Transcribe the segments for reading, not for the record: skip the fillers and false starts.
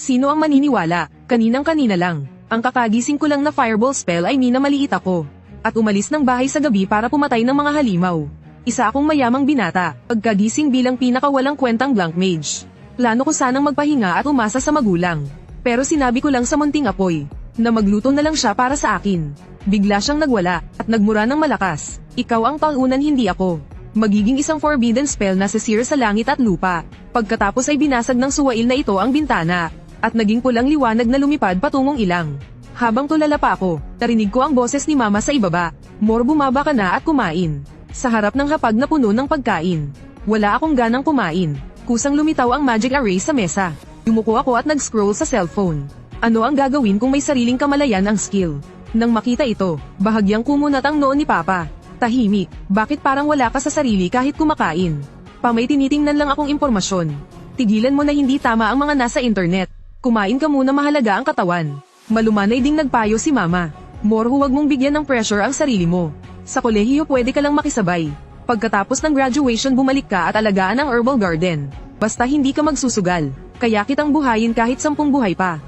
Sino ang maniniwala? Kaninang-kanina lang. Ang kakagising ko lang na fireball spell ay minamaliit ako. At umalis ng bahay sa gabi para pumatay ng mga halimaw. Isa akong mayamang binata, pagkagising bilang pinakawalang kwentang blank mage. Plano ko sanang magpahinga at umasa sa magulang. Pero sinabi ko lang sa munting apoy, na magluto na lang siya para sa akin. Bigla siyang nagwala, at nagmura ng malakas. Ikaw ang pangunan, hindi ako. Magiging isang forbidden spell na sisira sa langit at lupa. Pagkatapos ay binasag ng suwail na ito ang bintana. At naging pulang liwanag na lumipad patungong ilang. Habang tulala pa ako, narinig ko ang boses ni Mama sa ibaba. Mor, bumaba ka na at kumain. Sa harap ng hapag na puno ng pagkain. Wala akong ganang kumain. Kusang lumitaw ang magic array sa mesa. Yumuko ako at nag-scroll sa cellphone. Ano ang gagawin kung may sariling kamalayan ang skill? Nang makita ito, bahagyang kumunat ang noon ni Papa. Tahimik, bakit parang wala ka sa sarili kahit kumakain? May tinitingnan lang akong impormasyon. Tigilan mo na, hindi tama ang mga nasa internet. Kumain ka muna, mahalaga ang katawan. Malumanay ding nagpayo si Mama. Mor, huwag mong bigyan ng pressure ang sarili mo. Sa kolehiyo pwede ka lang makisabay. Pagkatapos ng graduation bumalik ka at alagaan ang herbal garden. Basta hindi ka magsusugal. Kaya kitang buhayin kahit 10 buhay pa.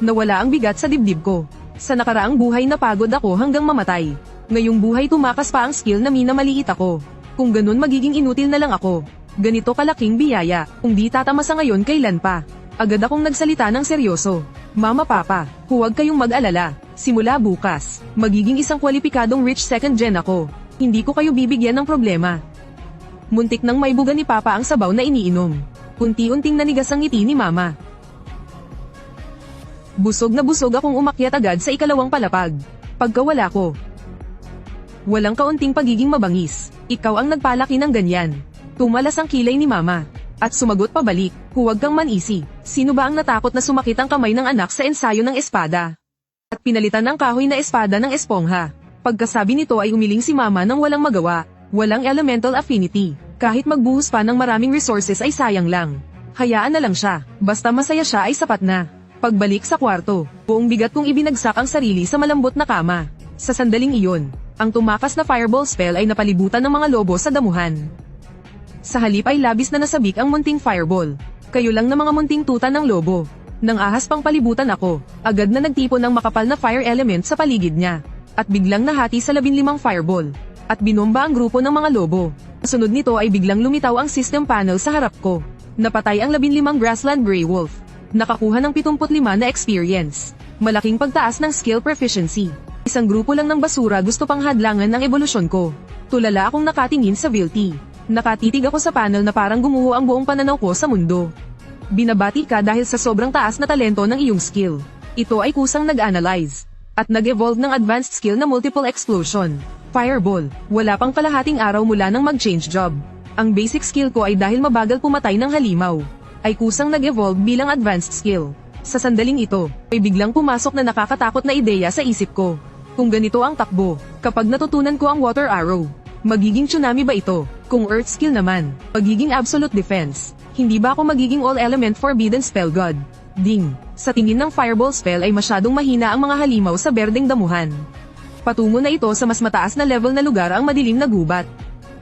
Nawala ang bigat sa dibdib ko. Sa nakaraang buhay napagod ako hanggang mamatay. Ngayong buhay tumakas pa ang skill na minamaliit ako. Kung ganun magiging inutil na lang ako. Ganito kalaking biyaya, kung di tatamasa ngayon kailan pa. Agad akong nagsalita ng seryoso. Mama, Papa, huwag kayong mag-alala. Simula bukas, magiging isang kwalipikadong rich second gen ako. Hindi ko kayo bibigyan ng problema. Muntik nang maibuga ni Papa ang sabaw na iniinom. Unti-unting nanigas ang ngiti ni Mama. Busog na busog akong umakyat agad sa ikalawang palapag. Pagkawala ko. Walang kaunting pagiging mabangis. Ikaw ang nagpalaki ng ganyan. Tumalas ang kilay ni Mama. At sumagot pabalik, huwag kang manisi. Sino ba ang natakot na sumakit ang kamay ng anak sa ensayo ng espada? At pinalitan ng kahoy na espada ng espongha. Pagkasabi nito ay umiling si Mama nang walang magawa. Walang elemental affinity. Kahit magbuhos pa ng maraming resources ay sayang lang. Hayaan na lang siya. Basta masaya siya ay sapat na. Pagbalik sa kwarto, buong bigat kong ibinagsak ang sarili sa malambot na kama. Sa sandaling iyon, ang tumakas na fireball spell ay napalibutan ng mga lobo sa damuhan. Sa halip ay labis na nasabik ang munting fireball. Kayo lang na mga munting tuta ng lobo. Nang ahas pang palibutan ako, agad na nagtipon ng makapal na fire element sa paligid niya. At biglang nahati sa 15 fireball. At binomba ang grupo ng mga lobo. Sunod nito ay biglang lumitaw ang system panel sa harap ko. Napatay ang 15 grassland grey wolf. Nakakuha ng 75 na experience. Malaking pagtaas ng skill proficiency. Isang grupo lang ng basura gusto pang hadlangan ng ebolusyon ko. Tulala akong nakatingin sa Vilti. Nakatitig ako sa panel na parang gumuho ang buong pananaw ko sa mundo. Binabati ka dahil sa sobrang taas na talento ng iyong skill. Ito ay kusang nag-analyze. At nag-evolve ng advanced skill na multiple explosion. Fireball, wala pang kalahating araw mula nang mag-change job. Ang basic skill ko ay dahil mabagal pumatay ng halimaw. Ay kusang nag-evolve bilang advanced skill. Sa sandaling ito, ay biglang pumasok na nakakatakot na ideya sa isip ko. Kung ganito ang takbo, kapag natutunan ko ang water arrow, magiging tsunami ba ito? Kung earth skill naman, magiging absolute defense. Hindi ba ako magiging all-element forbidden spell god? Ding! Sa tingin ng fireball spell ay masyadong mahina ang mga halimaw sa berdeng damuhan. Patungo na ito sa mas mataas na level na lugar ang madilim na gubat.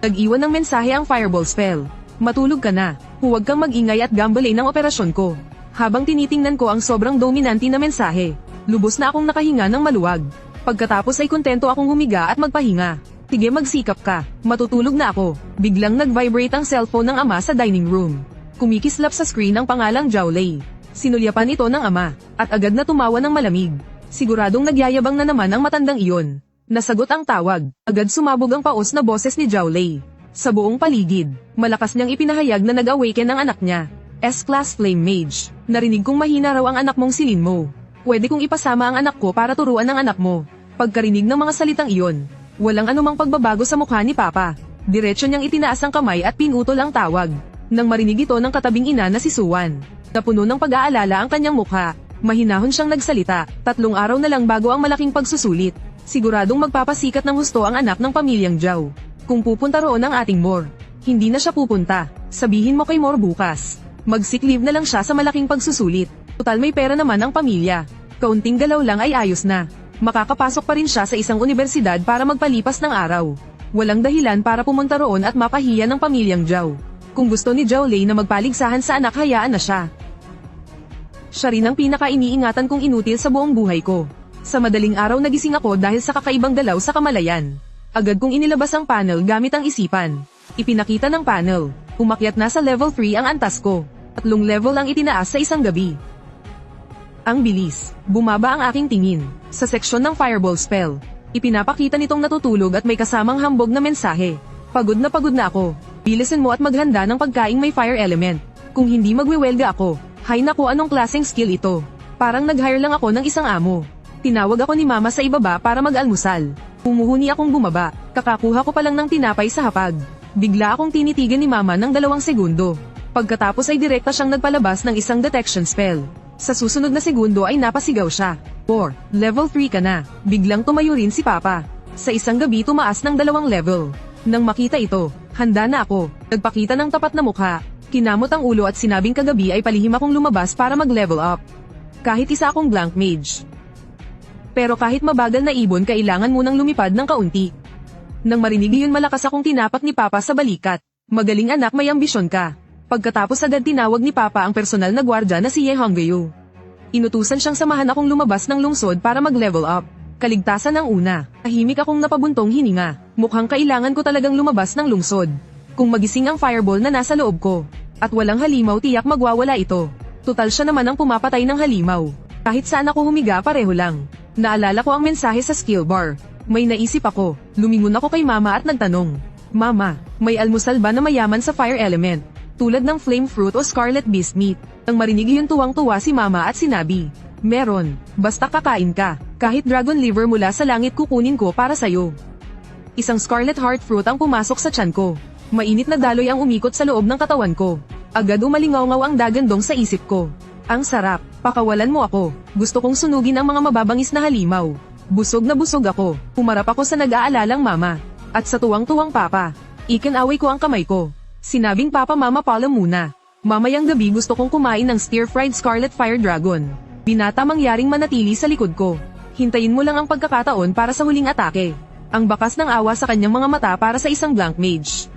Nag-iwan ng mensahe ang fireball spell. Matulog ka na. Huwag kang mag-ingay at gambalain ang operasyon ko. Habang tinitingnan ko ang sobrang dominante na mensahe, lubos na akong nakahinga ng maluwag. Pagkatapos ay kontento akong humiga at magpahinga. Sige, magsikap ka. Matutulog na ako. Biglang nag-vibrate ang cellphone ng ama sa dining room. Kumikislap sa screen ang pangalang Jowley. Sinulyapan ito ng ama, at agad na tumawa ng malamig. Siguradong nagyayabang na naman ang matandang iyon. Nasagot ang tawag. Agad sumabog ang paos na boses ni Jowley. Sa buong paligid, malakas niyang ipinahayag na nag-awaken ang anak niya. S-Class Flame Mage. Narinig kong mahina raw ang anak mong si Linmo. Pwede kong ipasama ang anak ko para turuan ang anak mo. Pagkarinig ng mga salitang iyon, walang anumang pagbabago sa mukha ni Papa. Diretso niyang itinaas ang kamay at pinutol ang tawag. Nang marinig ito ng katabing ina na si Suwan, napuno ng pag-aalala ang kanyang mukha. Mahinahon siyang nagsalita, 3 araw na lang bago ang malaking pagsusulit. Siguradong magpapasikat ng husto ang anak ng pamilyang Zhao. Kung pupunta roon ang ating Mor, hindi na siya pupunta. Sabihin mo kay Mor bukas. Mag-sick leave na lang siya sa malaking pagsusulit. Total may pera naman ang pamilya. Kaunting galaw lang ay ayos na. Makakapasok pa rin siya sa isang universidad para magpalipas ng araw. Walang dahilan para pumunta roon at mapahiya ng pamilyang Zhao. Kung gusto ni Zhao Lei na magpaligsahan sa anak, hayaan na siya. Siya rin ang pinaka-iniingatan kong inutil sa buong buhay ko. Sa madaling araw nagising ako dahil sa kakaibang galaw sa kamalayan. Agad kong inilabas ang panel gamit ang isipan. Ipinakita ng panel. Umakyat na sa level 3 ang antas ko. 3 level ang itinaas sa isang gabi. Ang bilis. Bumaba ang aking tingin. Sa seksyon ng fireball spell. Ipinapakita nitong natutulog at may kasamang hambog na mensahe. Pagod na ako. Bilisan mo at maghanda ng pagkaing may fire element. Kung hindi magwewelga ako, hay naku anong klaseng skill ito. Parang nag-hire lang ako ng isang amo. Tinawag ako ni mama sa ibaba para mag-almusal. Humuhuni akong bumaba. Kakakuha ko pa lang ng tinapay sa hapag. Bigla akong tinitigan ni mama ng 2 segundo. Pagkatapos ay direkta siyang nagpalabas ng isang detection spell. Sa susunod na segundo ay napasigaw siya. Level 3 ka na. Biglang tumayo rin si papa. Sa isang gabi tumaas ng 2 level. Nang makita ito, handa na ako. Nagpakita ng tapat na mukha. Kinamot ang ulo at sinabing kagabi ay palihim akong lumabas para mag-level up. Kahit isa akong blank mage. Pero kahit mabagal na ibon kailangan munang lumipad ng kaunti. Nang marinig yun malakas akong tinapak ni Papa sa balikat. Magaling anak may ambisyon ka. Pagkatapos agad tinawag ni Papa ang personal na gwardya na si Ye Honggayu. Inutusan siyang samahan akong lumabas ng lungsod para mag-level up. Kaligtasan ang una. Tahimik akong napabuntong hininga. Mukhang kailangan ko talagang lumabas ng lungsod. Kung magising ang fireball na nasa loob ko. At walang halimaw tiyak magwawala ito. Tutal siya naman ang pumapatay ng halimaw. Kahit saan ako humiga pareho lang. Naalala ko ang mensahe sa skill bar. May naisip ako. Lumingon ako kay mama at nagtanong. Mama, may almusal ba na mayaman sa fire element? Tulad ng flame fruit o scarlet beast meat. Nang marinig yun tuwang-tuwa si mama at sinabi. Meron. Basta kakain ka. Kahit dragon liver mula sa langit kukunin ko para sayo. Isang scarlet heart fruit ang pumasok sa tiyan ko. Mainit na daloy ang umikot sa loob ng katawan ko. Agad umalingaw-ngaw ang dagandong sa isip ko. Ang sarap. Pakawalan mo ako. Gusto kong sunugin ang mga mababangis na halimaw. Busog na busog ako. Humarap ako sa nag-aalalang mama. At sa tuwang-tuwang papa. Ikinaway ko ang kamay ko. Sinabing papa mama pala muna. Mamayang gabi gusto kong kumain ng stir-fried scarlet fire dragon. Binata mangyaring manatili sa likod ko. Hintayin mo lang ang pagkakataon para sa huling atake. Ang bakas ng awa sa kanyang mga mata para sa isang blank mage.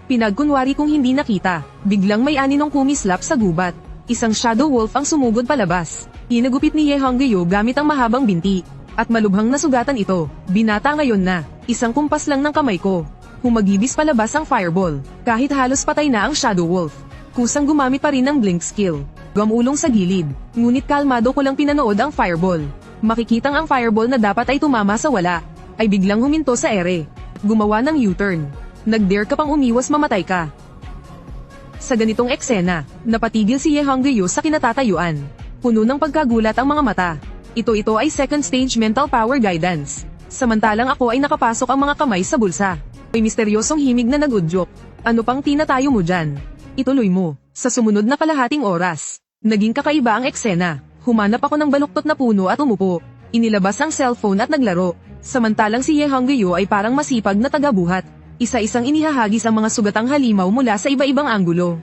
Pinagkunwari kong hindi nakita. Biglang may aninong kumislap sa gubat. Isang shadow wolf ang sumugod palabas. Hinagupit ni Ye Honggayu gamit ang mahabang binti. At malubhang nasugatan ito. Binata ngayon na. Isang kumpas lang ng kamay ko. Humagibis palabas ang fireball. Kahit halos patay na ang shadow wolf. Kusang gumamit pa rin ng blink skill. Gumulong sa gilid. Ngunit kalmado ko lang pinanood ang fireball. Makikitang ang fireball na dapat ay tumama sa wala. Ay biglang huminto sa ere. Gumawa ng U-turn. Nag-dare ka pang umiwas mamatay ka. Sa ganitong eksena, napatigil si Ye Honggayu sa kinatatayuan. Puno ng pagkagulat ang mga mata. Ito ay second stage mental power guidance. Samantalang ako ay nakapasok ang mga kamay sa bulsa. May misteryosong himig na nag-udyok. Ano pang tinatayo mo dyan? Ituloy mo. Sa sumunod na kalahating oras, naging kakaiba ang eksena. Humanap ako ng baluktot na puno at umupo. Inilabas ang cellphone at naglaro. Samantalang si Ye Honggayu ay parang masipag na tagabuhat. Isa-isang inihahagis ang mga sugatang halimaw mula sa iba-ibang anggulo.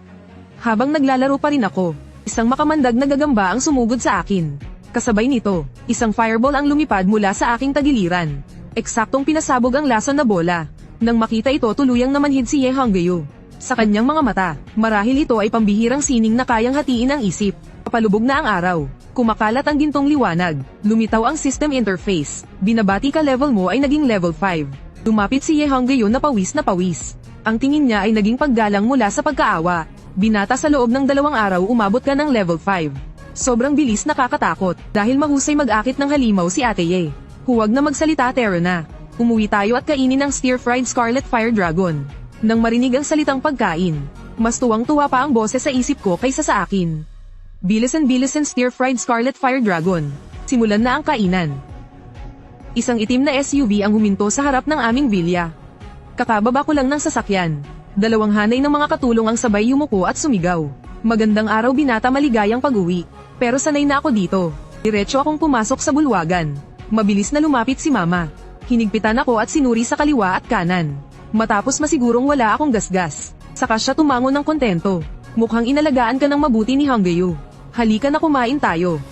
Habang naglalaro pa rin ako, isang makamandag na gagamba ang sumugod sa akin. Kasabay nito, isang fireball ang lumipad mula sa aking tagiliran. Eksaktong pinasabog ang lason na bola. Nang makita ito tuluyang namanhid si Ye Honggayu. Sa kanyang mga mata, marahil ito ay pambihirang sining na kayang hatiin ang isip. Papalubog na ang araw. Kumakalat ang gintong liwanag. Lumitaw ang system interface. Binabati ka level mo ay naging level 5. Lumapit si Ye Honggayu na pawis na pawis. Ang tingin niya ay naging paggalang mula sa pagkaawa. Binata sa loob ng 2 araw umabot ka ng level 5. Sobrang bilis nakakatakot dahil mahusay mag-akit ng halimaw si Ate Ye. Huwag na magsalita Terra na. Umuwi tayo at kainin ang stir-fried scarlet fire dragon. Nang marinig ang salitang pagkain, mas tuwang-tuwa pa ang boses sa isip ko kaysa sa akin. Bilisan stir-fried scarlet fire dragon. Simulan na ang kainan. Isang itim na SUV ang huminto sa harap ng aming vilya. Kakababa ko lang ng sasakyan. 2 hanay ng mga katulong ang sabay yumuko at sumigaw. Magandang araw binata maligayang pag-uwi. Pero sanay na ako dito. Diretso akong pumasok sa bulwagan. Mabilis na lumapit si mama. Hinigpitan ako at sinuri sa kaliwa at kanan. Matapos masigurong wala akong gasgas. Saka siya tumango ng kontento. Mukhang inalagaan ka ng mabuti ni Honggayu. Halika na kumain tayo.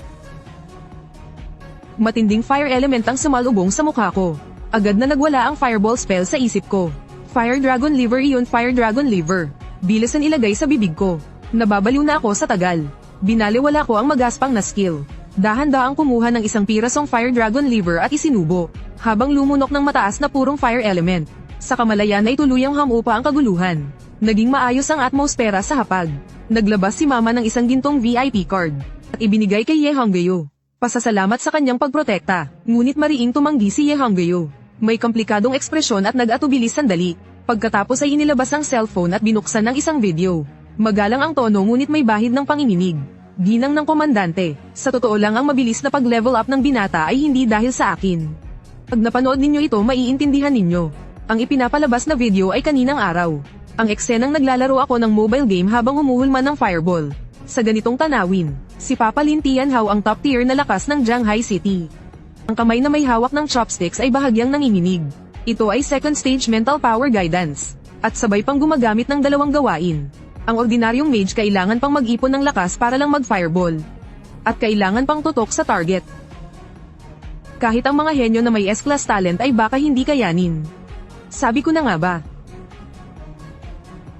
Matinding fire element ang sumalubong sa mukha ko. Agad na nagwala ang fireball spell sa isip ko. Fire dragon liver iyon, fire dragon liver. Bilisan ilagay sa bibig ko. Nababaliw na ako sa tagal. Binaliwala ko ang magaspang na skill. Dahan-daang kumuha ng isang pirasong Fire Dragon Liver at isinubo, habang lumunok ng mataas na purong fire element. Sa kamalayan ay tuluyang hamupa ang kaguluhan. Naging maayos ang atmosfera sa hapag. Naglabas si Mama ng isang gintong VIP card, at ibinigay kay Ye Honggayo. Pasasalamat sa kanyang pagprotekta, ngunit mariing tumanggi si Ye Honggayo. May komplikadong ekspresyon at nag-atubili sandali. Pagkatapos ay inilabas ang cellphone at binuksan ng isang video. Magalang ang tono ngunit may bahid ng panginginig. Ginang ng komandante, sa totoo lang ang mabilis na pag-level up ng binata ay hindi dahil sa akin. Pag napanood ninyo ito maiintindihan ninyo. Ang ipinapalabas na video ay kaninang araw. Ang eksenang naglalaro ako ng mobile game habang humuhulma ng fireball. Sa ganitong tanawin, si Papa Lin Tianhao ang top tier na lakas ng Shanghai City. Ang kamay na may hawak ng chopsticks ay bahagyang nanginginig. Ito ay second stage mental power guidance, at sabay pang gumagamit ng dalawang gawain. Ang ordinaryong mage kailangan pang mag-ipon ng lakas para lang mag-fireball. At kailangan pang tutok sa target. Kahit ang mga henyo na may S-class talent ay baka hindi kayanin. Sabi ko na nga ba?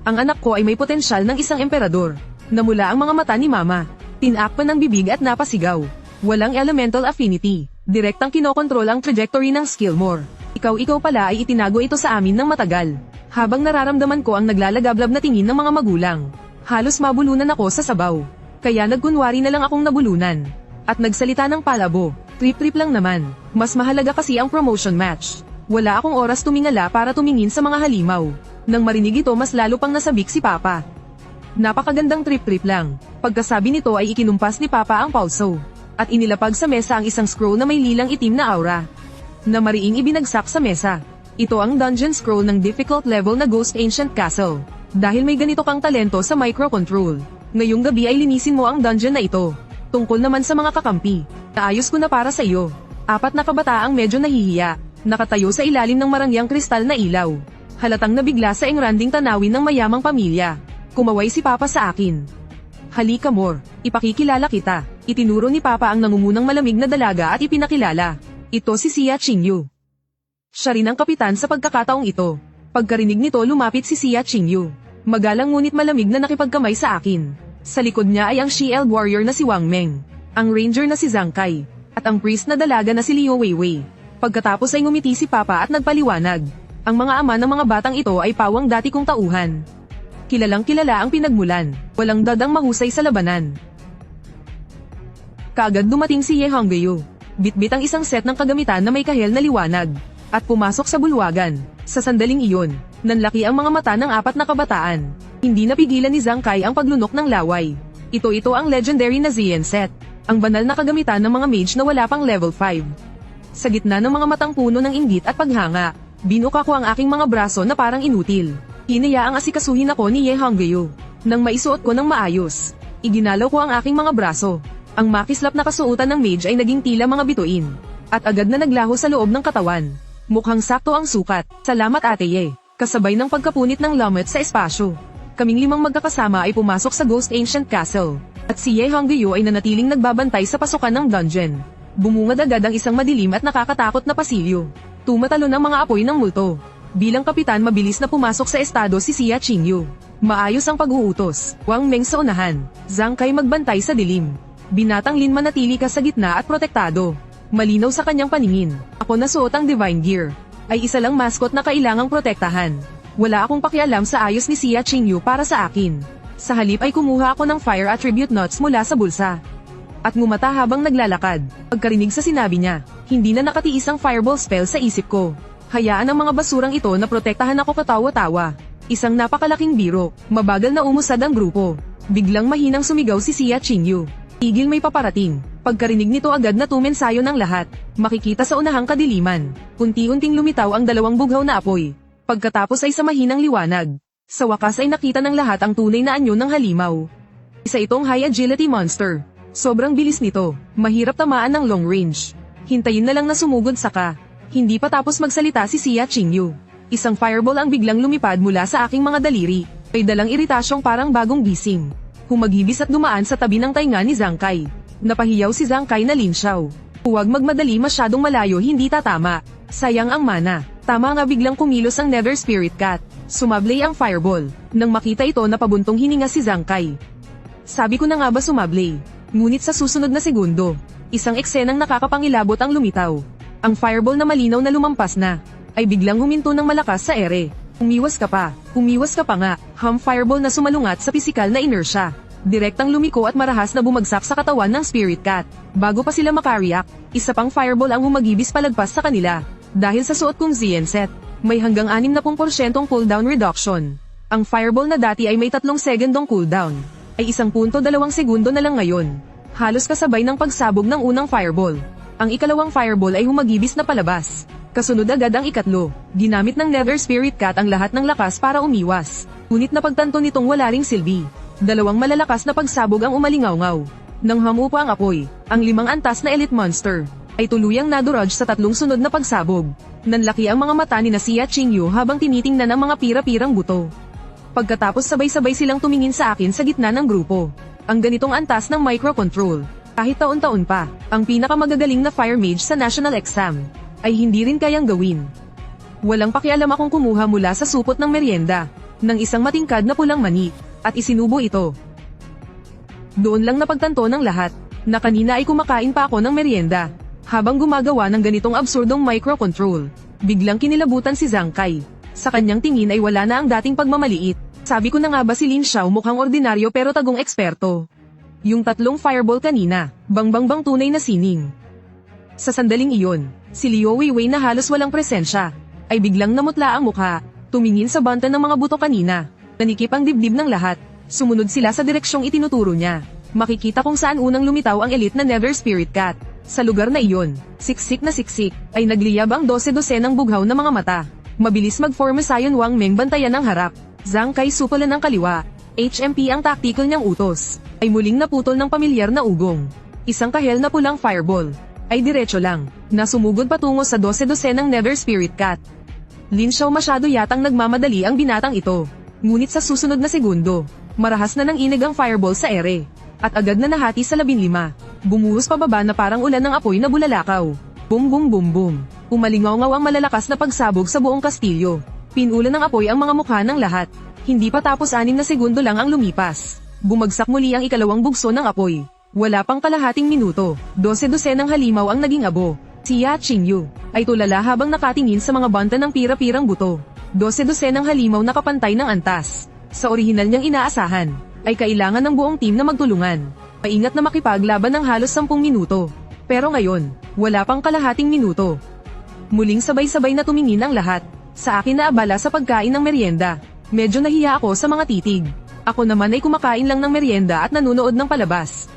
Ang anak ko ay may potensyal ng isang emperador. Namula ang mga mata ni Mama. Tinakpan ng bibig at napasigaw. Walang elemental affinity. Direktang kinokontrol ang trajectory ng Skillmore. Ikaw pala ay itinago ito sa amin ng matagal. Habang nararamdaman ko ang naglalagablab na tingin ng mga magulang. Halos mabulunan ako sa sabaw. Kaya nagkunwari na lang akong nabulunan. At nagsalita ng palabo. Trip-trip lang naman. Mas mahalaga kasi ang promotion match. Wala akong oras tumingala para tumingin sa mga halimaw. Nang marinig ito mas lalo pang nasabik si Papa. Napakagandang trip-trip lang. Pagkasabi nito ay ikinumpas ni Papa ang pulso. At inilapag sa mesa ang isang scroll na may lilang itim na aura. Na mariing ibinagsak sa mesa. Ito ang dungeon scroll ng difficult level na Ghost Ancient Castle. Dahil may ganito kang talento sa microcontrol. Ngayong gabi ay linisin mo ang dungeon na ito. Tungkol naman sa mga kakampi. Naayos ko na para sa iyo. 4 na kabataang medyo nahihiya. Nakatayo sa ilalim ng marangyang kristal na ilaw. Halatang nabigla sa engranding tanawin ng mayamang pamilya. Kumaway si Papa sa akin. Halika Mor, ipakikilala kita. Itinuro ni Papa ang nangungunang malamig na dalaga at ipinakilala. Ito si Xia Qingyu. Siya rin ang kapitan sa pagkakataong ito. Pagkarinig nito lumapit si Xia Qingyu. Magalang ngunit malamig na nakipagkamay sa akin. Sa likod niya ay ang Shield warrior na si Wang Meng. Ang ranger na si Zhang Kai. At ang priest na dalaga na si Liu Weiwei. Pagkatapos ay ngumiti si Papa at nagpaliwanag. Ang mga ama ng mga batang ito ay pawang dati kong tauhan. Kilalang kilala ang pinagmulan. Walang dadang mahusay sa labanan. Kaagad dumating si Ye Honggayo. Bitbit ang isang set ng kagamitan na may kahel na liwanag. At pumasok sa bulwagan. Sa sandaling iyon, nanlaki ang mga mata ng 4 na kabataan. Hindi napigilan ni Zhang Kai ang paglunok ng laway. Ito ang legendary na Zien set. Ang banal na kagamitan ng mga mage na wala pang level 5. Sa gitna ng mga matang puno ng inggit at paghanga, binuka ko ang aking mga braso na parang inutil. Hinayaang asikasuhin ako ni Ye Honggayo. Nang maisuot ko ng maayos, iginalaw ko ang aking mga braso. Ang makislap na kasuotan ng mage ay naging tila mga bituin. At agad na naglaho sa loob ng katawan. Mukhang sakto ang sukat. Salamat Ate Ye. Kasabay ng pagkapunit ng lamet sa espasyo. Kaming 5 magkakasama ay pumasok sa Ghost Ancient Castle. At si Ye Honggayo ay nanatiling nagbabantay sa pasukan ng dungeon. Bumungad agad ang isang madilim at nakakatakot na pasilyo. Tumatalon ang mga apoy ng multo. Bilang kapitan mabilis na pumasok sa estado si Xia Qingyu. Maayos ang pag-uutos. Wang Meng sa unahan. Zhang Kai magbantay sa dilim. Binatang Lin manatili ka sa gitna at protektado. Malinaw sa kanyang paningin. Ako na suot ang Divine Gear. Ay isa lang mascot na kailangang protektahan. Wala akong pakialam sa ayos ni Xia Qingyu para sa akin. Sa halip ay kumuha ako ng Fire Attribute Nuts mula sa bulsa. At ngumata habang naglalakad. Pagkarinig sa sinabi niya, hindi na nakatiis ang Fireball spell sa isip ko. Hayaan ang mga basurang ito na protektahan ako katawa-tawa. Isang napakalaking biro, mabagal na umusad ang grupo. Biglang mahinang sumigaw si Xia Qingyu. Tigil may paparating. Pagkarinig nito agad na tumensayo ng lahat. Makikita sa unahang kadiliman. Unti-unting lumitaw ang 2 bughaw na apoy. Pagkatapos ay sa mahinang liwanag. Sa wakas ay nakita ng lahat ang tunay na anyo ng halimaw. Isa itong high agility monster. Sobrang bilis nito. Mahirap tamaan ng long range. Hintayin na lang na sumugod saka. Hindi pa tapos magsalita si Xia Qingyu. Isang fireball ang biglang lumipad mula sa aking mga daliri. May dalang iritasyong parang bagong gising. Humagibis at dumaan sa tabi ng tainga ni Zhang Kai. Napahiyaw si Zhang Kai na Linshaw. Huwag magmadali masyadong malayo hindi tatama. Sayang ang mana. Tama nga biglang kumilos ang Nether Spirit Cat. Sumablay ang fireball. Nang makita ito napabuntong hininga si Zhang Kai. Sabi ko na nga ba sumablay? Ngunit sa susunod na segundo, isang eksenang nakakapangilabot ang lumitaw. Ang fireball na malinaw na lumampas na, ay biglang huminto ng malakas sa ere. Umiwas ka pa nga, fireball na sumalungat sa pisikal na inertia. Direktang lumiko at marahas na bumagsak sa katawan ng Spirit Cat. Bago pa sila makareact, isa pang fireball ang humagibis palagpas sa kanila. Dahil sa suot kong ZN set, may hanggang 60% cooldown reduction. Ang fireball na dati ay may 3 segundong cooldown, ay 1.2 segundo na lang ngayon. Halos kasabay ng pagsabog ng unang fireball. Ang ikalawang fireball ay humagibis na palabas. Kasunod agad ang ikatlo. Ginamit ng Nether Spirit Cat ang lahat ng lakas para umiwas. Ngunit napagtanto nitong wala ring silbi. 2 malalakas na pagsabog ang umalingaw-ngaw. Nang hamupa ang apoy, ang 5 antas na elite monster ay tuluyang nadurage sa 3 sunod na pagsabog. Nanlaki ang mga mata ni Xia Qingyu habang tinitingnan ang mga pira-pirang buto. Pagkatapos sabay-sabay silang tumingin sa akin sa gitna ng grupo. Ang ganitong antas ng microcontrol, kahit taon-taon pa, ang pinakamagagaling na fire mage sa national exam, ay hindi rin kayang gawin. Walang pakialam akong kumuha mula sa supot ng merienda, ng isang matingkad na pulang mani, at isinubo ito. Doon lang napagtanto ng lahat, na kanina ay kumakain pa ako ng merienda, habang gumagawa ng ganitong absurdong microcontrol. Biglang kinilabutan si Zhang Kai. Sa kanyang tingin ay wala na ang dating pagmamaliit. Sabi ko na nga ba si Lin Xiao mukhang ordinaryo pero tagong eksperto. Yung 3 fireball kanina, bang tunay na sining. Sa sandaling iyon, si Liu Weiwei na halos walang presensya, ay biglang namutla ang mukha, tumingin sa banta ng mga buto kanina, nanikip ang dibdib ng lahat, sumunod sila sa direksyong itinuturo niya. Makikita kung saan unang lumitaw ang elite na Nether Spirit Cat. Sa lugar na iyon, siksik na siksik, ay nagliyab ang 12 ng bughaw na mga mata. Mabilis mag-forma Sion Wang Meng bantayan ng harap, Zhang Kai supalan ng kaliwa, HMP ang tactical niyang utos, ay muling naputol ng pamilyar na ugong. Isang kahel na pulang fireball, ay diretso lang, na sumugod patungo sa 12 ng Nether Spirit Cat. Lin Xiao masyado yatang nagmamadali ang binatang ito, ngunit sa susunod na segundo, marahas na nang inig ang fireball sa ere, at agad na nahati sa 15. Bumuhos pababa na parang ulan ng apoy na bulalakaw. Boom boom boom boom. Umalingaw-ngaw ang malalakas na pagsabog sa buong kastilyo. Pinulan ng apoy ang mga mukha ng lahat. Hindi pa tapos 6 na segundo lang ang lumipas. Bumagsak muli ang ikalawang bugso ng apoy. Wala pang kalahating minuto, 12 ng halimaw ang naging abo. Xia Qingyu ay tulala habang nakatingin sa mga banta ng pira-pirang buto. 12 ng halimaw na kapantay ng antas. Sa orihinal niyang inaasahan, ay kailangan ng buong team na magtulungan. Maingat na makipaglaban ng halos 10 minuto. Pero ngayon, wala pang kalahating minuto. Muling sabay-sabay na tumingin ang lahat. Sa akin na abala sa pagkain ng merienda. Medyo nahiya ako sa mga titig. Ako naman ay kumakain lang ng merienda at nanonood ng palabas.